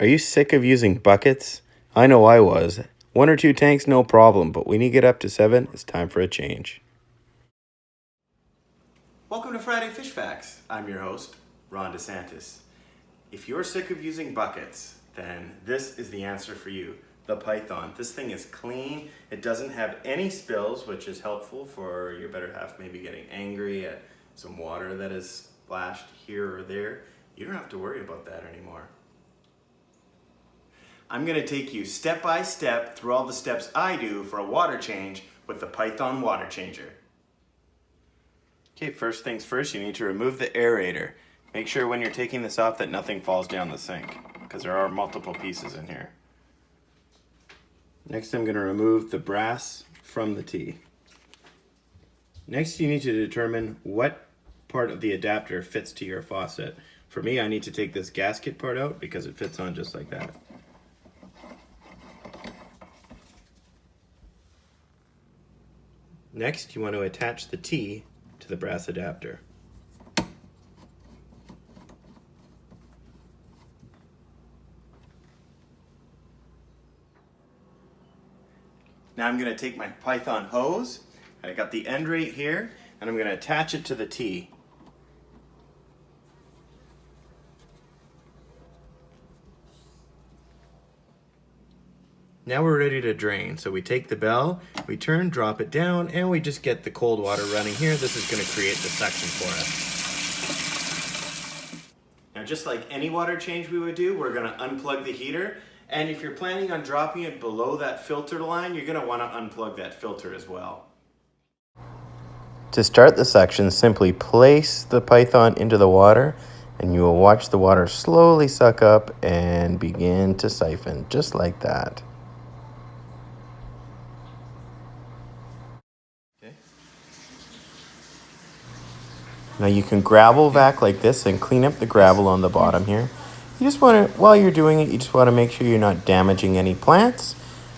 Are you sick of using buckets? I know I was. 1 or 2 tanks, no problem, but when you get up to 7, it's time for a change. Welcome to Friday Fish Facts. I'm your host, Ron DeSantis. If you're sick of using buckets, then this is the answer for you. The Python. This thing is clean. It doesn't have any spills, which is helpful for your better half maybe getting angry at some water that is splashed here or there. You don't have to worry about that anymore. I'm going to take you step by step through all the steps I do for a water change with the Python water changer. Okay, first things first, you need to remove the aerator. Make sure when you're taking this off that nothing falls down the sink, because there are multiple pieces in here. Next, I'm going to remove the brass from the tee. Next, you need to determine what part of the adapter fits to your faucet. For me, I need to take this gasket part out because it fits on just like that. Next, you want to attach the tee to the brass adapter. Now I'm going to take my Python hose, I got the end right here, and I'm going to attach it to the tee. Now we're ready to drain. So we take the bell, we turn, drop it down, and we just get the cold water running here. This is going to create the suction for us. Now just like any water change we would do, we're going to unplug the heater. And if you're planning on dropping it below that filter line, you're going to want to unplug that filter as well. To start the suction, simply place the Python into the water and you will watch the water slowly suck up and begin to siphon, just like that. Okay. Now you can gravel vac like this and clean up the gravel on the bottom here. You just want to, while you're doing it, you just want to make sure you're not damaging any plants.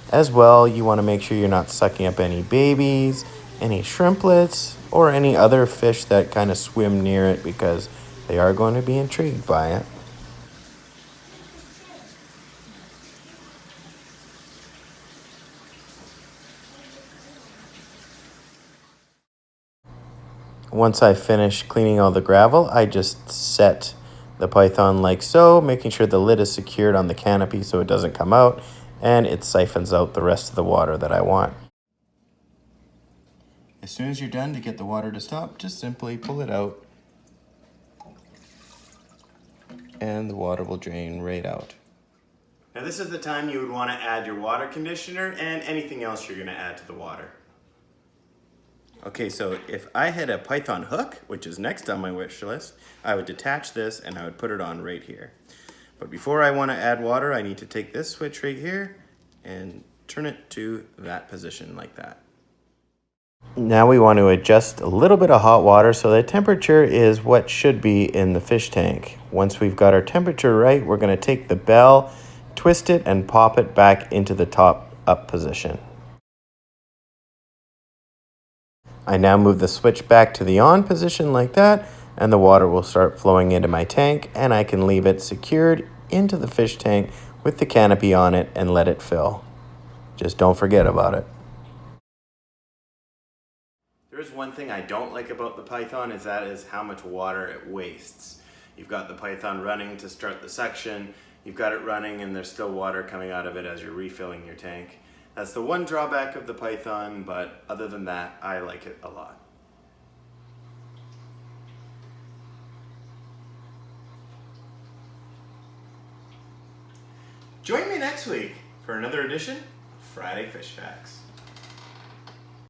As well, you want to make sure you're not sucking up any babies, any shrimplets, or any other fish that kind of swim near it because they are going to be intrigued by it. Once I finish cleaning all the gravel, I just set the Python like so, making sure the lid is secured on the canopy so it doesn't come out, and it siphons out the rest of the water that I want. As soon as you're done, to get the water to stop, just simply pull it out and the water will drain right out. Now this is the time you would want to add your water conditioner and anything else you're going to add to the water. Okay, so if I had a Python hook, which is next on my wish list, I would detach this and I would put it on right here. But before I want to add water, I need to take this switch right here and turn it to that position like that. Now we want to adjust a little bit of hot water so the temperature is what should be in the fish tank. Once we've got our temperature right, we're going to take the bell, twist it, and pop it back into the top up position. I now move the switch back to the on position like that, and the water will start flowing into my tank, and I can leave it secured into the fish tank with the canopy on it and let it fill. Just don't forget about it. There is one thing I don't like about the Python, is how much water it wastes. You've got the Python running to start the suction, you've got it running and there's still water coming out of it as you're refilling your tank. That's the one drawback of the Python, but other than that, I like it a lot. Join me next week for another edition of Friday Fish Facts.